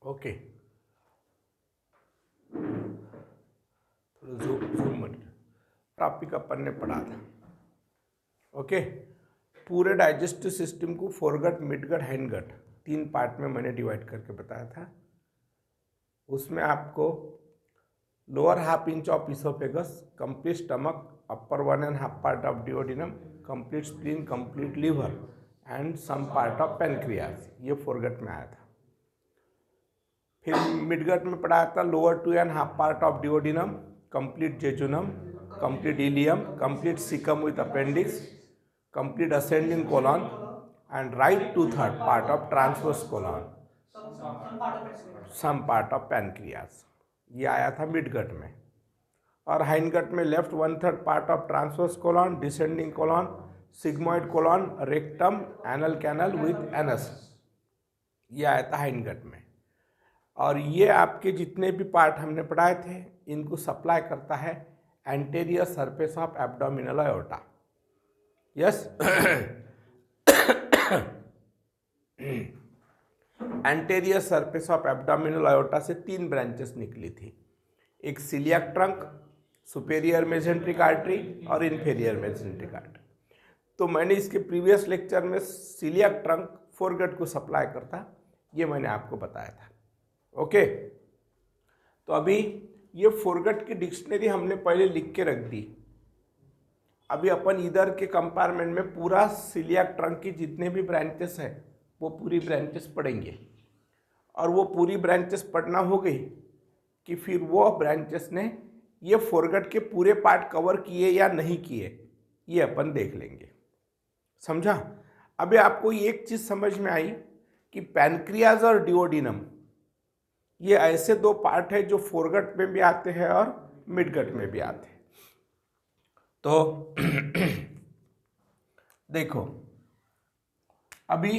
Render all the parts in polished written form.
Okay, थोड़ा zoom मत, topic अपन ने पढ़ा था। ओके, पूरे डाइजेस्टिव सिस्टम को फोरगट, मिडगट, हाइंडगट 3 पार्ट में मैंने डिवाइड करके बताया था। उसमें आपको lower half inch of oesophagus, complete stomach, upper 1.5 part of duodenum, complete spleen, complete liver and some part of pancreas, ये फोरगट में आया था। फिर मिडगट में पढ़ाया था lower 2.5 part of duodenum, complete jejunum, complete ileum, complete caecum with appendix, complete ascending colon and right 2/3 part of transverse colon, some part of pancreas, ये आया था मिडगट में। और हाइंडगट में left 1/3 part of transverse colon, descending colon, sigmoid colon, rectum, anal canal with anus, ये आया था hindgut में। और ये आपके जितने भी पार्ट हमने पढ़ाए थे इनको सप्लाई करता है anterior surface of abdominal aorta. Yes, anterior surface of abdominal aorta से 3 ब्रांचेस निकली थी, एक coeliac trunk, superior mesenteric artery और इन्फेरियर मेसेंट्रिक आर्टरी। तो मैंने इसके प्रीवियस लेक्चर में सिलियाक ट्रंक फोरगट को सप्लाई करता, ये मैंने आपको बताया था। ओके, तो अभी ये फोरगट की डिक्शनरी हमने पहले लिख के रख दी। अभी अपन इधर के कंपार्टमेंट में पूरा सिलियाक ट्रंक की जितने भी ब्रांचेस हैं वो पूरी ब्रांचेस पढ़ेंगे, और वो पूरी ब्रांचेस पढ़ना हो गई कि फिर वो ब्रांचेस ने ये फोरगट के पूरे पार्ट कवर किए या नहीं किए, ये अपन देख लेंगे। समझा? अभी आपको एक चीज़ समझ में आई कि पैनक्रियाज और डिओडिनम ये ऐसे 2 पार्ट है जो फोरगट में भी आते हैं और मिडगट में भी आते हैं। तो देखो, अभी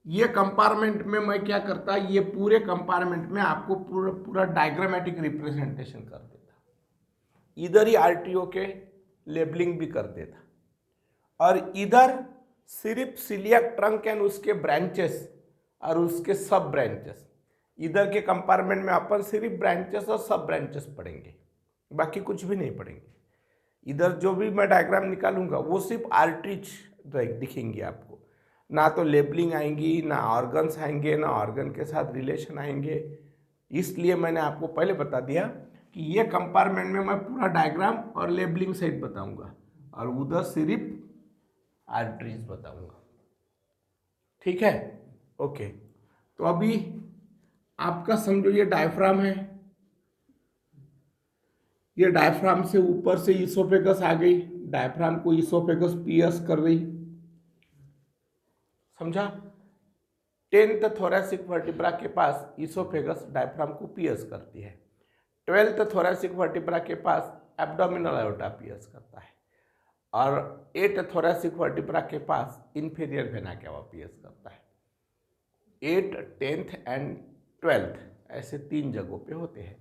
ये कंपार्टमेंट में मैं क्या करता, ये पूरे कंपार्टमेंट में आपको पूरा डायग्रामेटिक रिप्रेजेंटेशन कर देता, इधर ही आरटीओ के लेबलिंग भी कर देता, और इधर सिर्फ सिलियाक ट्रंक एंड उसके ब्रांचेस और उसके सब ब्रांचेस, इधर के कंपार्टमेंट में अपन सिर्फ ब्रांचेस और सब ब्रांचेस पढ़ेंगे, बाकी कुछ भी नहीं पढ़ेंगे। इधर जो भी मैं डायग्राम निकालूंगा वो सिर्फ आर्टरीज दिखेंगी आपको, ना तो लेबलिंग आएंगी, ना ऑर्गन्स आएंगे, ना ऑर्गन के साथ रिलेशन आएंगे। इसलिए मैंने आपको पहले बता दिया कि ये कंपार्टमेंट में मैं पूरा डायग्राम और लेबलिंग सहित बताऊंगा, और उधर सिर्फ आर्टरीज बताऊंगा। ठीक है? ओके, तो अभी आपका समझो ये डायफ्राम है, ये डायफ्राम से ऊपर से इसोफेगस आ गई, डायफ्राम को इसोफेगस पियर्स कर रही। समझा? 10th थोरैसिक वर्टिब्रा के पास इसोफेगस डायफ्राम को पियर्स करती है, 12th थोरैसिक वर्टिब्रा के पास एब्डोमिनल अयोर्टा पियर्स करता है, और 8th थोरैसिक वर्टिब्रा के पास इन्फीरियर वेना केवा पियर्स करता है। 8th, 10th एंड 12th ऐसे 3 जगहों पे होते हैं।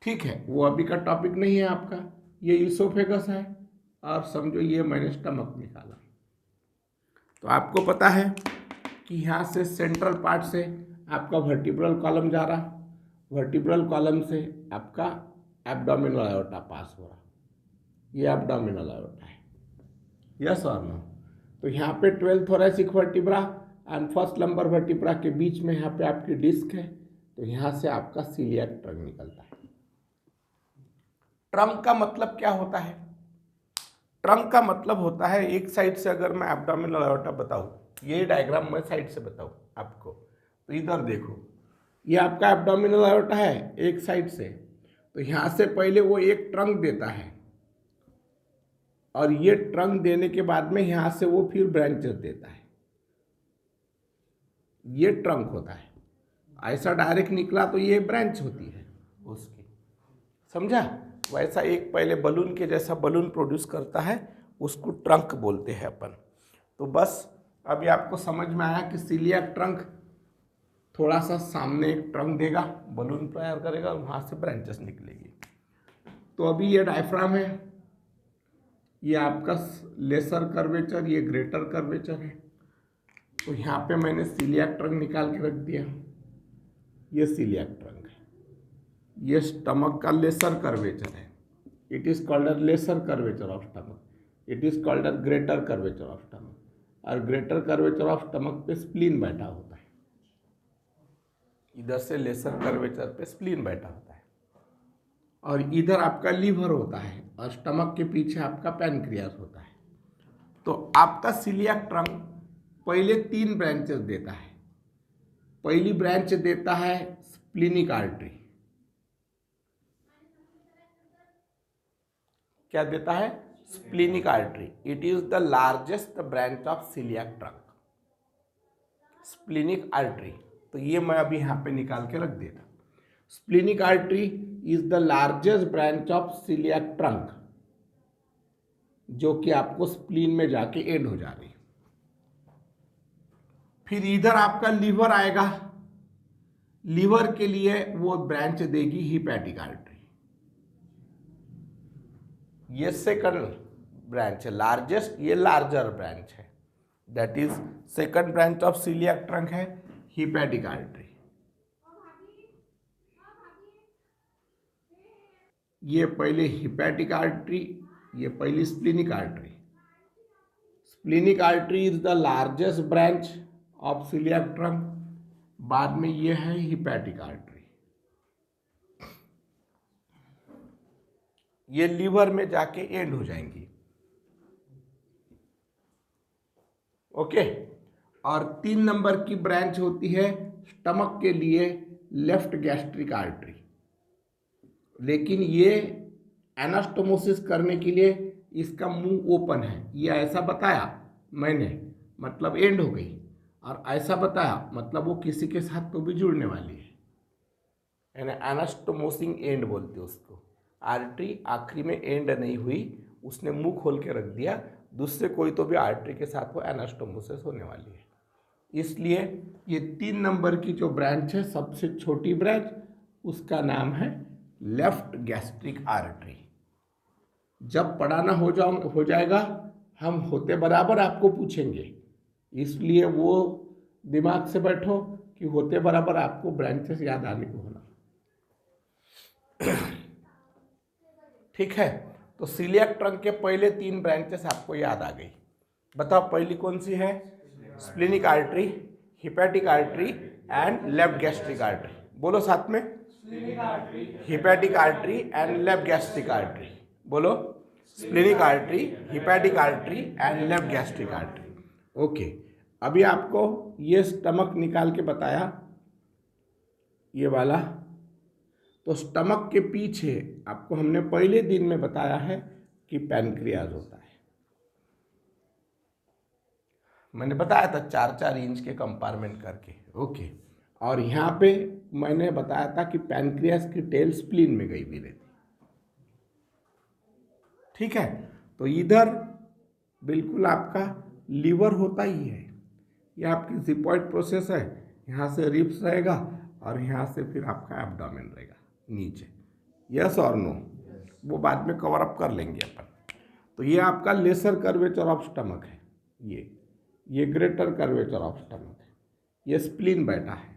ठीक है, वो अभी का टॉपिक नहीं है आपका। ये इसोफेगस है, और समझो ये मैंने स्टमक निकाला। तो आपको पता है कि यहाँ से सेंट्रल पार्ट से आपका वर्टिब्रल कॉलम जा रहा, वर्टिब्रल कॉलम से आपका एब्डोमिनल अयोर्टा पास हो रहा, ये एब्डोमिनल अयोर्टा है। यस और नो? तो यहाँ पे 12th thoracic vertebra and first lumbar vertebra के बीच में यहाँ पे आपकी डिस्क है, तो यहाँ से आपका सिलियाक ट्रंक निकलता है। ट्रंक का मतलब क्या होता है? ट्रंक का मतलब होता है, एक साइड से अगर मैं एब्डोमिनल अयोर्टा बताऊं, ये डायग्राम मैं साइड से बताऊं आपको, तो इधर देखो, ये आपका एब्डोमिनल अयोर्टा है एक साइड से, तो यहाँ से पहले वो एक ट्रंक देता है, और ये ट्रंक देने के बाद में यहाँ से वो फिर ब्रांचेस देता है, ये ट्रंक होता है। ऐसा डायरेक्ट निकला तो ये ब्रांच होती है उसकी। समझा? वैसा एक पहले बलून के जैसा बलून प्रोड्यूस करता है, उसको ट्रंक बोलते हैं अपन। तो बस अभी आपको समझ में आया कि सिलियाक ट्रंक थोड़ा सा सामने एक ट्रंक देगा, बलून तैयार करेगा, और वहाँ से ब्रांचेस निकलेगी। तो अभी ये डायफ्राम है, ये आपका लेसर कर्वेचर, ये ग्रेटर कर्वेचर है। तो यहाँ पे मैंने सिलियाक ट्रंक निकाल के रख दिया। ये सीलियाक ट्रंक है, ये स्टमक का लेसर कर्वेचर है। It is called a lesser curvature of stomach, it is called a greater curvature of stomach. और ग्रेटर कर्वेचर ऑफ स्टमक पे स्प्लीन बैठा होता है, इधर से लेसर कर्वेचर पे स्प्लीन बैठा होता है, और इधर आपका लीवर होता है, और स्टमक के पीछे आपका पैनक्रियास होता है। तो आपका सीलियाक ट्रंक पहले 3 ब्रांचेस देता है। पहली ब्रांच देता है स्प्लीनिक आर्टरी। क्या देता है? Splenic artery. It is the largest branch of celiac trunk, splenic artery. तो ये मैं अभी यहाँ पे निकाल के रख देता। Splenic artery is the largest branch of celiac trunk, जो कि आपको स्प्लीन में जाके एंड हो जा रही। फिर इधर आपका लीवर आएगा, लीवर के लिए वो ब्रांच देगी हिपैटिक आर्टरी। ये सेकंड ब्रांच है, लार्जेस्ट, ये लार्जर ब्रांच है, that is second branch of celiac trunk है हिपैटिक आर्टरी। ये पहले हिपैटिक आर्टरी, ये पहली splenic artery. Splenic artery is the largest branch of celiac trunk, बाद में ये है हिपैटिक आर्टरी। ये लीवर में जाके एंड हो जाएंगी, ओके। और 3 नंबर की ब्रांच होती है स्टमक के लिए लेफ्ट गैस्ट्रिक आर्टरी, लेकिन ये एनास्टोमोसिस करने के लिए इसका मुंह ओपन है। ये ऐसा बताया मैंने, मतलब एंड हो गई, और ऐसा बताया मतलब वो किसी के साथ तो भी जुड़ने वाली है, यानी एनास्टोमोसिंग एंड बोलते उसको। आर्टरी आखिरी में एंड नहीं हुई, उसने मुंह खोल के रख दिया, दूसरे कोई तो भी आर्टरी के साथ वो एनास्टोमोसिस होने वाली है। इसलिए ये 3 नंबर की जो ब्रांच है, सबसे छोटी ब्रांच, उसका नाम है लेफ्ट गैस्ट्रिक आर्टरी। जब पढ़ाना हो जाएगा, हम होते बराबर आपको पूछेंगे, इसलिए वो दिमाग से बैठो कि होते बराबर आपको ब्रांचेस याद आने को होना। ठीक है, तो सीलियाक ट्रंक के पहले 3 ब्रांचेस आपको याद आ गई। बताओ पहली कौन सी है? Splenic artery, hepatic artery and left gastric artery. बोलो साथ में, hepatic artery and left gastric artery. बोलो, splenic artery, hepatic artery and left gastric artery. Okay, अभी आपको ये स्टमक निकाल के बताया, ये वाला। तो स्टमक के पीछे आपको हमने पहले दिन में बताया है कि पैनक्रियाज होता है। मैंने बताया था 4-4 इंच के कंपार्टमेंट करके, ओके। और यहाँ पे मैंने बताया था कि पैनक्रियाज की टेल स्प्लीन में गई भी रहती। ठीक है, तो इधर बिल्कुल आपका लीवर होता ही है, यह आपकी जिपॉइड प्रोसेस है। यहाँ से रिब्स रहेगा और यहाँ से फिर आपका एब्डोमेन रहेगा नीचे। यस और नो? वो बाद में कवर अप कर लेंगे अपन। तो ये आपका लेसर कर्वेचर ऑफ स्टमक है, ये ग्रेटर कर्वेचर ऑफ स्टमक है, ये स्प्लीन बैठा है।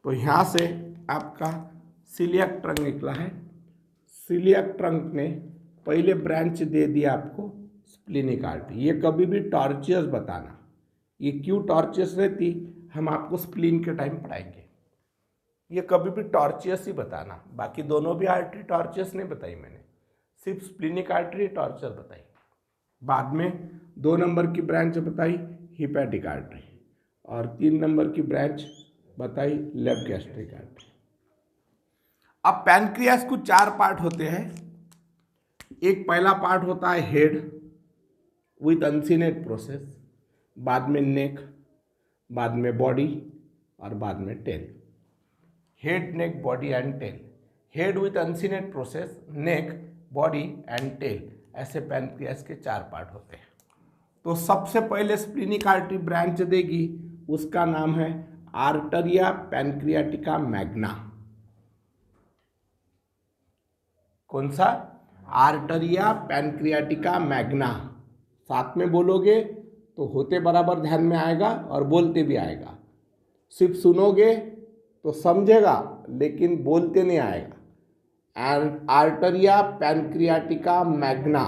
तो यहाँ से आपका सीलियाक ट्रंक निकला है। सीलियाक ट्रंक ने पहले ब्रांच दे दिया आपको स्प्लीनिक आर्टरी। ये कभी भी टॉर्चियस बताना, ये क्यों टॉर्चियस रहती हम आपको स्प्लीन के टाइम पढ़ाएंगे। ये कभी भी टॉर्चियस ही बताना, बाकी दोनों भी आर्टरी टॉर्चियस नहीं बताई मैंने, सिर्फ स्प्लीनिक आर्टरी टॉर्चियस बताई। बाद में 2 नंबर की ब्रांच बताई हिपैटिक आर्टरी, और 3 नंबर की ब्रांच बताई लेफ्ट गैस्ट्रिक आर्टरी। अब पैनक्रियास को 4 पार्ट होते हैं। एक पहला पार्ट होता है हेड विथ अनसिनेट प्रोसेस, बाद में नेक, बाद में बॉडी और बाद में tail. Head, neck, body and tail. Head with uncinate process, neck, body and tail, ऐसे पैनक्रियास के 4 पार्ट होते हैं। तो सबसे पहले स्प्लीनिक आर्टरी ब्रांच देगी, उसका नाम है आर्टरिया पैनक्रियाटिका मैग्ना। कौन सा? आर्टरिया पैनक्रियाटिका मैग्ना। साथ में बोलोगे तो होते बराबर ध्यान में आएगा और बोलते भी आएगा। सिर्फ सुनोगे तो समझेगा लेकिन बोलते नहीं आएगा। आर्टरिया pancreatica Magna,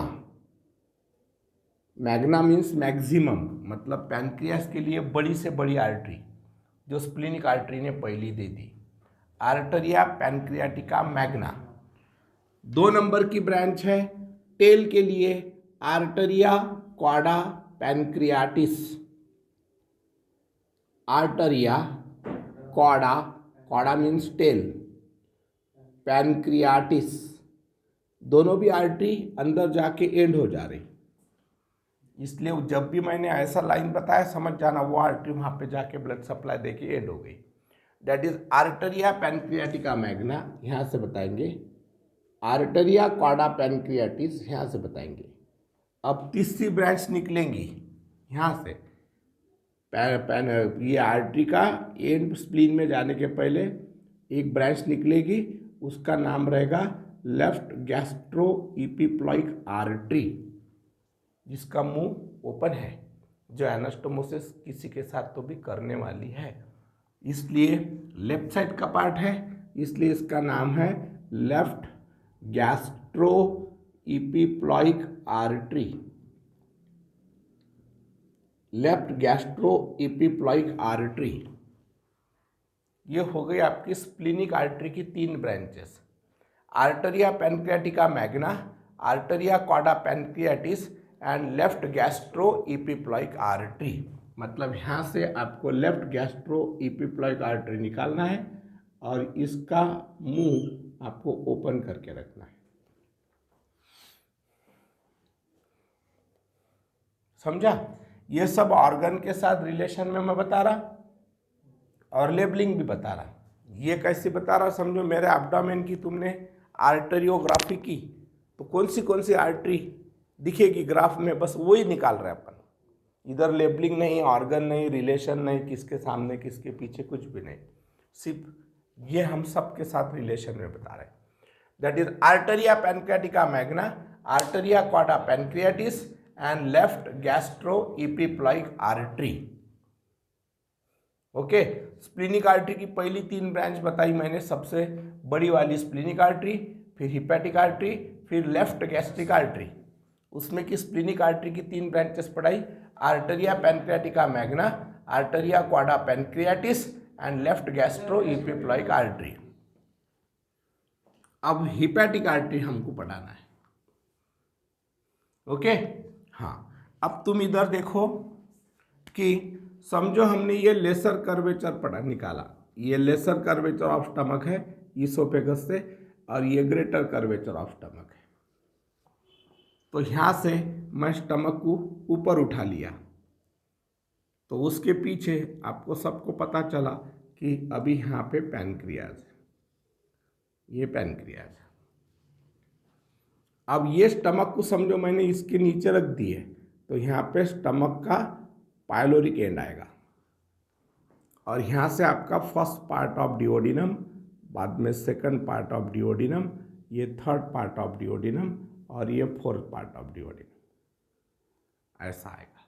Magna means maximum, मतलब पैनक्रियास के लिए बड़ी से बड़ी आर्टरी जो स्प्लीनिक आर्टरी ने पहली दे दी, आर्टरिया पैनक्रियाटिका मैग्ना। 2 नंबर की ब्रांच है टेल के लिए, आर्टरिया cauda pancreatitis, आर्टरिया क्वाडा, क्वाडा means tell, pancreatitis, दोनों भी आर्टरी अंदर जाके एंड हो जा रही, इसलिए जब भी मैंने ऐसा लाइन बताया समझ जाना वो आर्टरी वहाँ पे जाके ब्लड सप्लाई देके एंड हो गई। That is arteria pancreatica Magna, यहाँ से बताएंगे। आर्टरिया क्वाडा पैनक्रियाटिस यहाँ से बताएंगे। अब तीसरी ब्रांच निकलेंगी यहाँ से, ये आर्टरी का एंड स्प्लीन में जाने के पहले एक ब्रांच निकलेगी, उसका नाम रहेगा लेफ्ट गैस्ट्रो इपिप्लॉइक आर्टरी, जिसका मुंह ओपन है, जो एनास्टोमोसिस किसी के साथ तो भी करने वाली है, इसलिए लेफ्ट साइड का पार्ट है, इसलिए इसका नाम है left gastro epiploic artery, left gastro epiploic artery. ये हो गई आपकी स्प्लीनिक आर्टरी की 3 branches, arteria pancreatica magna, arteria cauda pancreatis and left gastro epiploic artery. मतलब यहाँ से आपको लेफ्ट गैस्ट्रो इपिप्लॉइक आर्टरी निकालना है और इसका मुंह आपको ओपन करके रखना है। समझा? ये सब ऑर्गन के साथ रिलेशन में मैं बता रहा और लेबलिंग भी बता रहा। ये कैसे बता रहा समझो, मेरे एब्डोमेन की तुमने आर्टरियोग्राफी की तो कौन सी आर्टरी दिखेगी ग्राफ में, बस वो ही निकाल रहे अपन। इधर लेबलिंग नहीं, ऑर्गन नहीं, रिलेशन नहीं, किसके सामने किसके पीछे कुछ भी नहीं, सिर्फ ये हम सब के साथ रिलेशन में बता रहे हैं। That is arteria pancreatica magna, arteria cauda pancreatis and left gastro epiploic artery. Okay, splenic artery की पहली 3 ब्रांच बताई मैंने, सबसे बड़ी वाली स्प्लीनिक आर्टरी, फिर हिपैटिक आर्टरी, फिर लेफ्ट गैस्ट्रिक आर्टरी। उसमें की स्प्लीनिक आर्टरी की 3 ब्रांचेस पढ़ाई, arteria pancreatica magna, arteria cauda pancreatis and left gastro epiploic artery. अब हिपैटिक आर्टरी हमको पढ़ाना है। ओके, हाँ, अब तुम इधर देखो कि समझो हमने ये लेसर कर्वेचर पढ़ा निकाला, ये लेसर कर्वेचर ऑफ स्टमक है इसोफेगस से, और ये ग्रेटर कर्वेचर ऑफ स्टमक है। तो यहाँ से मैं स्टमक को ऊपर उठा लिया, तो उसके पीछे आपको सबको पता चला कि अभी यहाँ पे पैनक्रियाज है, ये पैनक्रियाज है। अब ये स्टमक को समझो मैंने इसके नीचे रख दिए, तो यहाँ पे स्टमक का पायलोरिक एंड आएगा, और यहाँ से आपका फर्स्ट पार्ट ऑफ डिओडिनम, बाद में सेकंड पार्ट ऑफ डिओडिनम, ये थर्ड पार्ट ऑफ डिओडिनम, और ये फोर्थ पार्ट ऑफ डिओडिनम, ऐसा आएगा।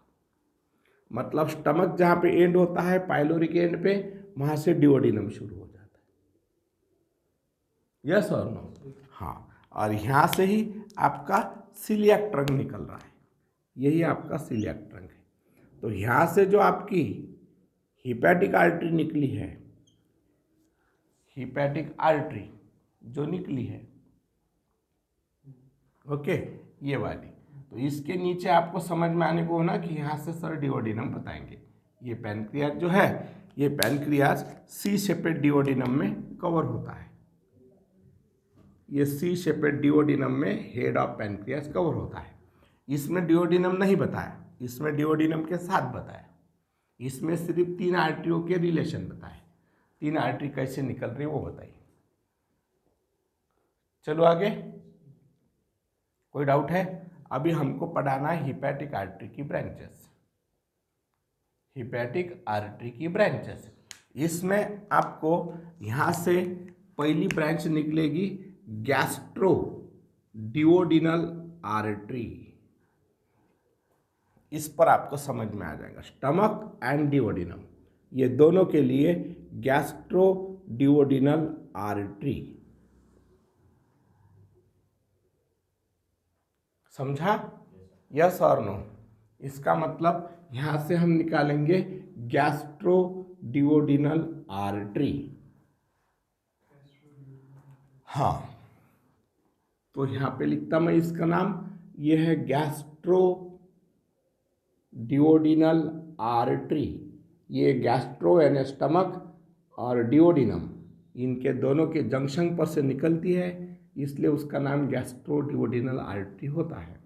मतलब स्टमक जहाँ पे एंड होता है पायलोरिक एंड पे, वहाँ से डिओडिनम शुरू हो जाता है। यस और नो? हाँ, और यहाँ से ही आपका सिलियक ट्रंक निकल रहा है, यही आपका सिलियक ट्रंक है। तो यहाँ से जो आपकी हिपैटिक आर्टरी निकली है, हिपैटिक आर्टरी जो निकली है, ओके, ये वाली, तो इसके नीचे आपको समझ में आने को होना कि यहाँ से सर डिओडिनम बताएंगे। ये पैनक्रियाज जो है, ये पैनक्रियाज सी शेपेड डिओडिनम में कवर होता है, ये सी शेपेड डिओडिनम में हेड ऑफ पैनक्रियाज कवर होता है। इसमें डिओडिनम नहीं बताया, इसमें डिओडिनम के साथ बताया, इसमें सिर्फ 3 आर्टरियों के रिलेशन बताए, 3 आर्टरी कैसे निकल रही है वो बताइए। चलो आगे, कोई डाउट है? अभी हमको पढ़ाना है हिपैटिक आर्टरी की ब्रांचेस, हिपैटिक आर्टरी की ब्रांचेस। इसमें आपको यहाँ से पहली ब्रांच निकलेगी गैस्ट्रो डिओडिनल आर्टरी, इस पर आपको समझ में आ जाएगा। स्टमक एंड डिओडिनम, ये दोनों के लिए गैस्ट्रो डिओडिनल आर्टरी। समझा? यस और नो? इसका मतलब यहां से हम निकालेंगे गैस्ट्रो डिओडिनल आर्टरी। हाँ, तो यहां पे लिखता मैं इसका नाम, यह है गैस्ट्रो डिओडिनल आर्टरी। ये गैस्ट्रो यानी स्टमक और डिओडिनम, इनके दोनों के जंक्शन पर से निकलती है, इसलिए उसका नाम गैस्ट्रो डिओडिनल आर्टरी होता है।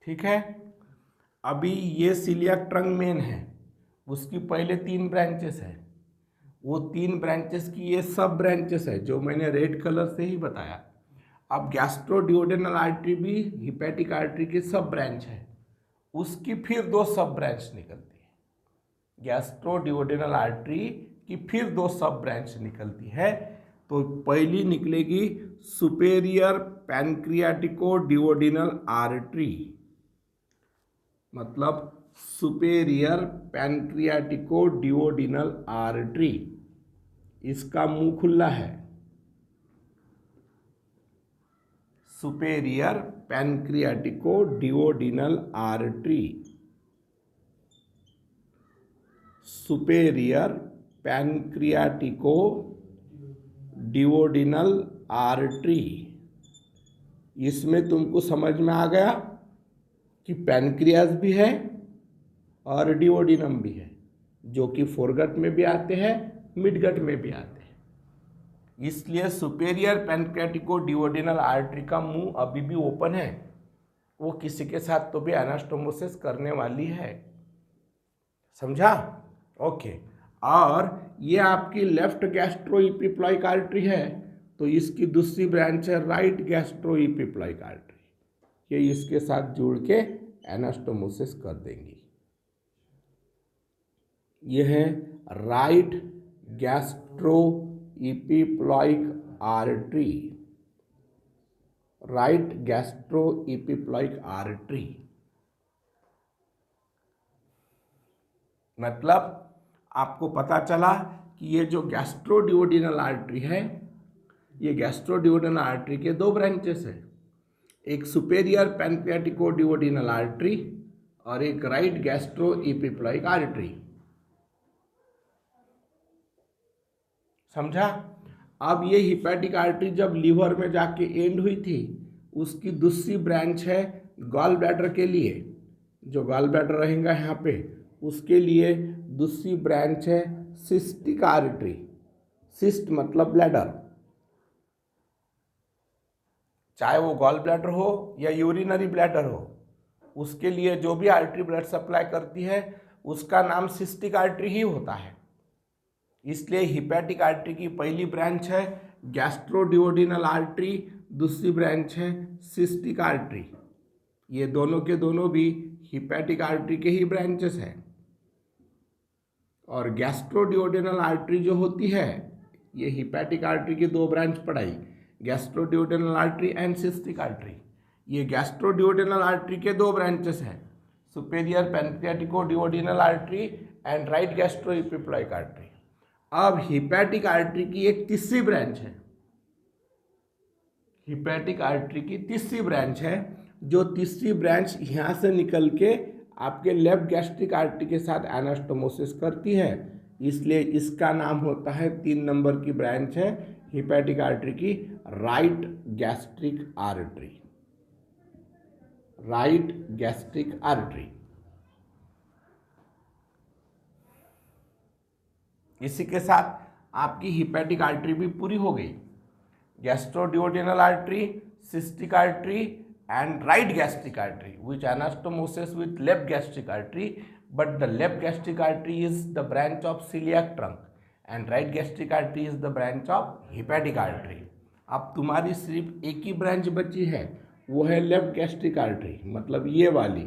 ठीक है। अभी ये सीलियाक ट्रंक मेन है, उसकी पहले 3 ब्रांचेस है, वो 3 ब्रांचेस की ये सब ब्रांचेस है जो मैंने रेड कलर से ही बताया। अब गैस्ट्रो डिओडिनल आर्टरी भी हिपैटिक आर्टरी की सब ब्रांच है, उसकी फिर 2 सब ब्रांच निकलती है। गैस्ट्रो डिओडिनल आर्टरी की फिर 2 सब ब्रांच निकलती है। तो पहली निकलेगी सुपेरियर पैनक्रियाटिको डिओडिनल आर्टरी, मतलब सुपेरियर पैनक्रियाटिको डिओडिनल आर्टरी, इसका मुंह खुला है। Superior pancreatico duodenal artery, superior pancreatico duodenal artery. इसमें तुमको समझ में आ गया कि पैनक्रियास भी है और डिओडिनम भी है, जो कि फोरगट में भी आते हैं, मिडगट में भी आते हैं। इसलिए सुपेरियर पैनक्रियाटिको डिओडिनल आर्टरी का मुंह अभी भी ओपन है, वो किसी के साथ तो भी एनास्टोमोसिस करने वाली है। समझा? ओके। और ये आपकी लेफ्ट गैस्ट्रोइपिप्लॉइक आर्टरी है, तो इसकी दूसरी ब्रांच है राइट गैस्ट्रोइपिप्लॉइक आर्टरी, ये इसके साथ जुड़ के एनास्टोमोसिस कर देंगी। यह है right gastroepiploic artery, right gastroepiploic artery. मतलब आपको पता चला कि ये जो गैस्ट्रोडिओडिनल आर्टरी है, ये गैस्ट्रोडिओडिनल आर्टरी के 2 ब्रांचेस है, एक सुपेरियर पैनक्रियाटिको डिओडिनल आर्टरी और एक राइट गैस्ट्रोइपिप्लॉइक आर्टरी। समझा? अब ये हिपैटिक आर्टरी जब लीवर में जाके एंड हुई थी, उसकी दूसरी ब्रांच है गॉल ब्लैडर के लिए, जो गॉल ब्लैडर रहेगा यहाँ पे, उसके लिए दूसरी ब्रांच है सिस्टिक आर्टरी। सिस्ट मतलब ब्लैडर, चाहे वो गॉल ब्लैडर हो या यूरिनरी ब्लैडर हो, उसके लिए जो भी आर्टरी ब्लड सप्लाई करती है उसका नाम सिस्टिक आर्टरी ही होता है। इसलिए हिपैटिक आर्टरी की पहली ब्रांच है गैस्ट्रोडिओडिनल आर्टरी, दूसरी ब्रांच है सिस्टिक आर्टरी। ये दोनों के दोनों भी हिपैटिक आर्टरी के ही ब्रांचेस हैं। और गैस्ट्रोडिओडिनल आर्टरी जो होती है, ये हिपैटिक आर्टरी की 2 ब्रांच पढ़ाई, gastroduodenal artery and cystic artery. ये गैस्ट्रोडिओडिनल आर्टरी के 2 ब्रांचेस हैं, superior pancreatico duodenal artery and right gastroepiploic artery. अब हिपैटिक आर्टरी की एक तीसरी ब्रांच है, हिपैटिक आर्टरी की तीसरी ब्रांच है, जो तीसरी ब्रांच यहाँ से निकल के आपके लेफ्ट गैस्ट्रिक आर्टरी के साथ एनास्टोमोसिस करती है, इसलिए इसका नाम होता है 3 नंबर की ब्रांच है हिपैटिक आर्टरी की right gastric artery, right gastric artery. इसी के साथ आपकी हिपैटिक आर्टरी भी पूरी हो गई। Gastroduodenal artery, cystic artery and right gastric artery which anastomoses with left gastric artery, but the left gastric artery is the branch of celiac trunk and right gastric artery is the branch of hepatic artery. अब तुम्हारी सिर्फ एक ही branch बची है, वो है left gastric artery, मतलब ये वाली।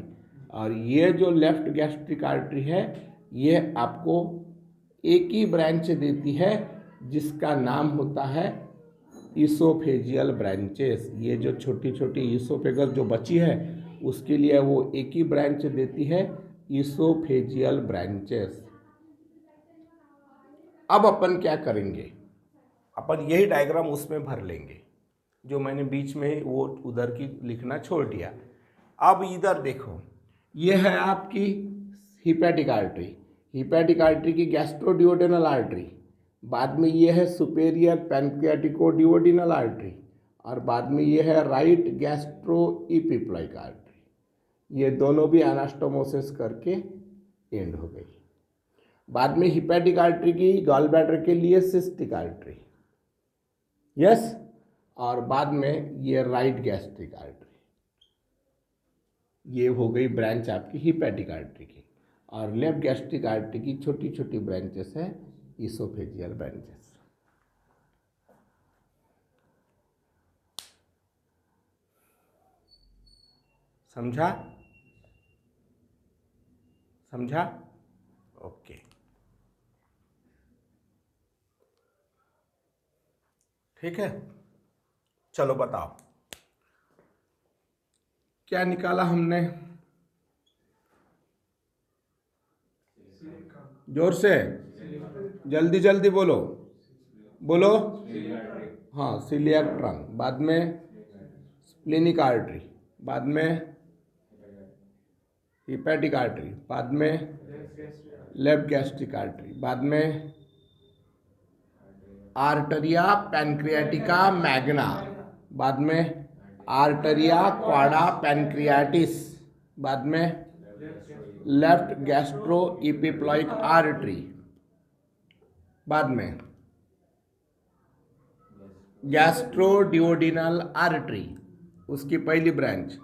और ये जो लेफ्ट गैस्ट्रिक आर्टरी है, ये आपको एक ही ब्रांच देती है जिसका नाम होता है इसोफेजियल ब्रांचेस, ये जो छोटी छोटी इसोफेगस जो बची है उसके लिए वो एक ही ब्रांच देती है, इसोफेजियल ब्रांचेस। अब अपन क्या करेंगे, अपन यही डायग्राम उसमें भर लेंगे जो मैंने बीच में वो उधर की लिखना छोड़ दिया। अब इधर देखो, ये है आपकी हिपैटिक आर्टरी, हिपैटिक आर्टरी की गैस्ट्रोडियोडेनल आर्टरी, बाद में ये है सुपेरियर पैनक्रियाटिकोडियोडिनल आर्टरी, और बाद में ये है राइट गैस्ट्रोइपिप्लाइक आर्टरी। ये दोनों भी एनास्टोमोसिस करके एंड हो गई। बाद में हिपैटिक आर्टरी की गॉल ब्लैडर के लिए सिस्टिक आर्टरी, यस, और बाद में ये राइट गैस्ट्रिक आर्टरी। ये हो गई ब्रांच आपकी हिपैटिक आर्टरी की, और लेफ्ट गैस्ट्रिक आर्टरी की छोटी छोटी ब्रांचेस है इसोफेजियल ब्रांचेस। समझा? समझा? ओके, ठीक है। चलो बताओ क्या निकाला हमने, जोर से, जल्दी जल्दी बोलो बोलो। हाँ, सिलियाक ट्रंक, बाद में स्प्लेनिक आर्टरी, बाद में हिपैटिक आर्टरी, बाद में लेफ्ट गैस्ट्रिक आर्टरी, बाद में आर्टरिया पैनक्रियाटिका मैग्ना, बाद में आर्टरिया क्वाडा पैनक्रियाटिस, बाद में लेफ्ट गैस्ट्रो इपिप्लॉइक आर्टरी, बाद में गैस्ट्रोडियोडिनल आर्टरी, उसकी पहली branch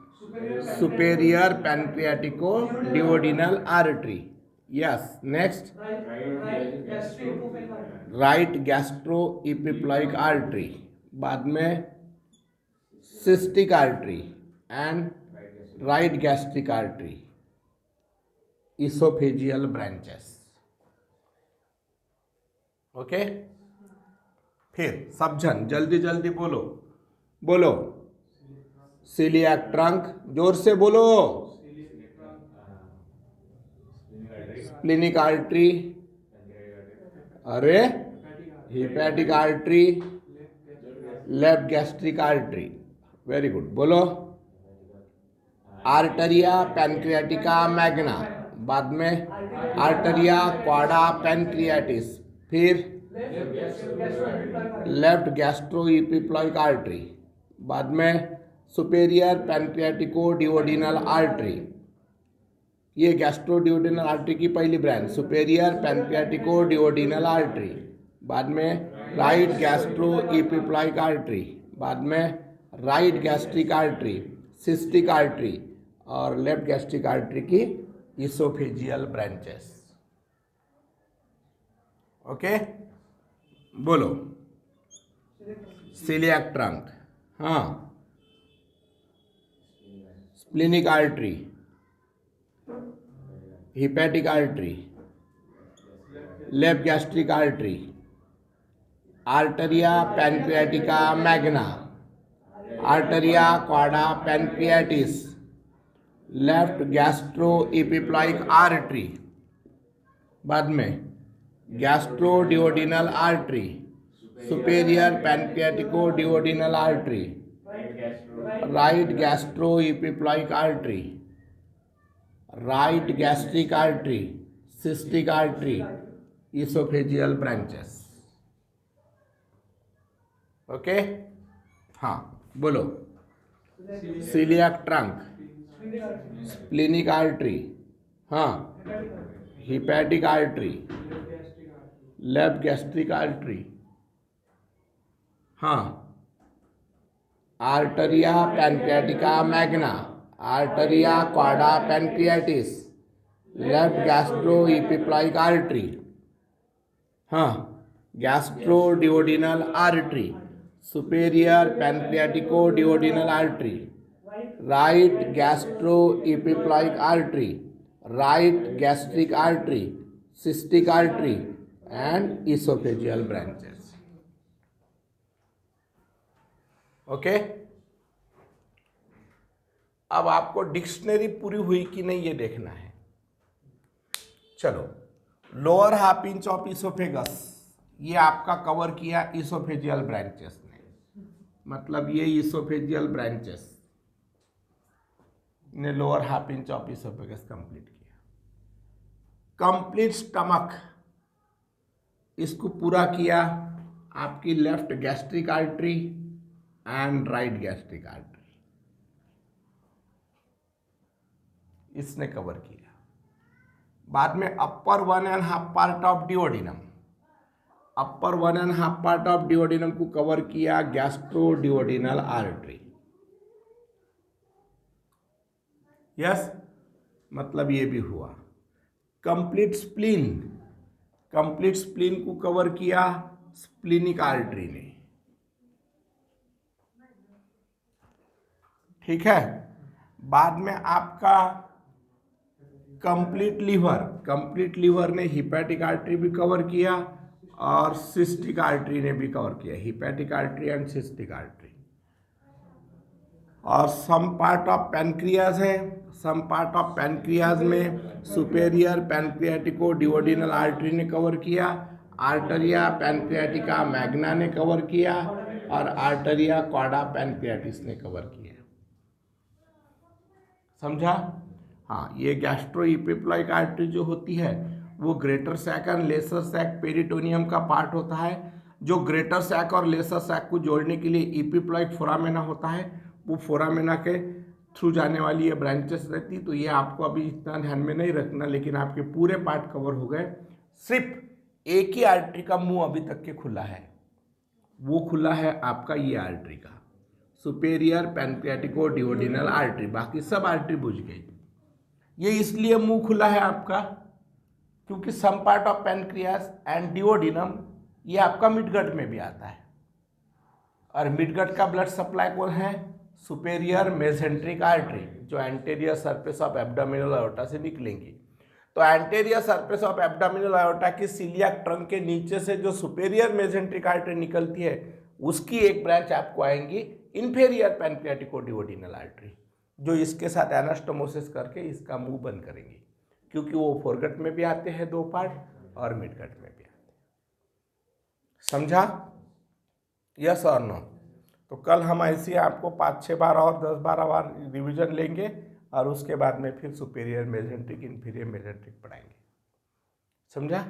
superior pancreatico duodenal artery, yes. Next right gastro epiploic artery, बाद में cystic artery and right gastric artery, oesophageal branches. Okay, फिर सब जन जल्दी जल्दी बोलो बोलो। सिलियाक ट्रंक, जोर से बोलो। स्प्लेनिक आर्टरी, अरे hepatic artery, left gastric artery, very good, बोलो। आर्टरिया पैनक्रियाटिका मैग्ना, बाद में आर्टरिया क्वाडा पैनक्रियाटिस, फिर लेफ्ट गैस्ट्रोइपिप्लॉइक आर्टरी, बाद में सुपेरियर पैनक्रियाटिको डियोडिनल आर्टरी, ये गैस्ट्रोडियोडिनल आर्टरी की पहली branch superior pancreatico duodenal artery, बाद में राइट गैस्ट्रो इपिप्लॉइक आर्टरी, बाद में right gastric artery, cystic artery, और लेफ्ट गैस्ट्रिक आर्टरी की इसोफेजियल ब्रांचेस। ओके, बोलो। सिलियाक ट्रंक, हाँ, splenic artery, hepatic artery, left gastric artery, arteria pancreatica magna, arteria cauda pancreatis, left gastro epiploic artery, बाद में gastroduodenal artery, superior pancreatico duodenal artery, right gastro epiploic artery, right gastric artery, cystic artery, oesophageal branches. Okay, हाँ बोलो। Celiac trunk, splenic artery, हाँ, hepatic artery, left gastric artery, हाँ, arteria pancreatica magna, arteria cauda pancreatis, left gastro epiploic artery, हाँ, gastroduodenal artery, superior pancreatico duodenal artery, right gastro epiploic artery, right gastric artery, cystic artery and oesophageal branches. Okay. अब आपको dictionary पूरी हुई कि नहीं ये देखना है। चलो, lower half inch of oesophagus, ये आपका कवर किया इसोफेजियल ब्रांचेस ने, मतलब ये इसोफेजियल ब्रांचेस ने lower half inch of oesophagus complete किया। कंप्लीट स्टमक, इसको पूरा किया आपकी left gastric artery and right gastric artery, इसने कवर किया। बाद में अपर 1.5 part of duodenum, upper 1.5 part of duodenum को कवर किया गैस्ट्रो डिओडिनल आर्टरी। यस, मतलब ये भी हुआ। कंप्लीट स्प्लीन, कंप्लीट स्प्लीन को कवर किया स्प्लीनिक आर्टरी ने, ठीक है। बाद में आपका कंप्लीट लीवर, कंप्लीट लीवर ने हिपैटिक आर्टरी भी कवर किया और सिस्टिक आर्टरी ने भी कवर किया, hepatic artery and cystic artery. और सम पार्ट ऑफ पैनक्रियाज है, सम पार्ट ऑफ पैनक्रियाज में सुपेरियर पैनक्रियाटिको डिओडिनल आर्टरी ने कवर किया, आर्टरिया पैनक्रियाटिका मैग्ना ने कवर किया और आर्टरिया क्वाडा पैनक्रियाटिस ने कवर किया। समझा? हाँ, ये गैस्ट्रो इपिप्लॉइक आर्टरी जो होती है वो greater sac and lesser sac peritoneum का पार्ट होता है। जो ग्रेटर सैक और लेसर सैक को जोड़ने के लिए इपिप्लॉइक फोरामेना होता है, वो फोरामेना के थ्रू जाने वाली ये ब्रांचेस रहती। तो ये आपको अभी इतना ध्यान में नहीं रखना, लेकिन आपके पूरे पार्ट कवर हो गए। सिर्फ एक ही आर्टरी का मुंह अभी तक के खुला है, वो खुला है आपका ये आर्टरी का, सुपेरियर पैनक्रियाटिको डिओडिनल आर्टरी। बाकी सब आर्टरी बुझ गई। ये इसलिए मुंह खुला है आपका क्योंकि some part of pancreas and duodenum ये आपका मिडगट में भी आता है, और मिडगट का ब्लड सप्लाई कौन है? सुपेरियर मेसेंट्रिक आर्टरी, जो anterior surface of abdominal aorta से निकलेंगी। तो एंटेरियर सरफेस ऑफ एब्डोमिनल अयोर्टा की सीलियाक ट्रंक के नीचे से जो सुपेरियर मेसेंट्रिक आर्टरी निकलती है, उसकी एक ब्रांच आपको आएंगी इंफेरियर पैनक्रियाटिको डिओडिनल आर्टरी, जो इसके साथ एनास्टोमोसिस करके इसका मुंह बंद करेंगी, क्योंकि वो फोरगट में भी आते हैं 2 पार्ट और मिडगट में भी आते हैं। समझा? यस और नो? तो कल हम ऐसे आपको 5-6 बार और 10-12 बार रिवीजन लेंगे और उसके बाद में फिर सुपेरियर मेसेंट्रिक इंफीरियर मेसेंट्रिक पढ़ाएंगे। समझा?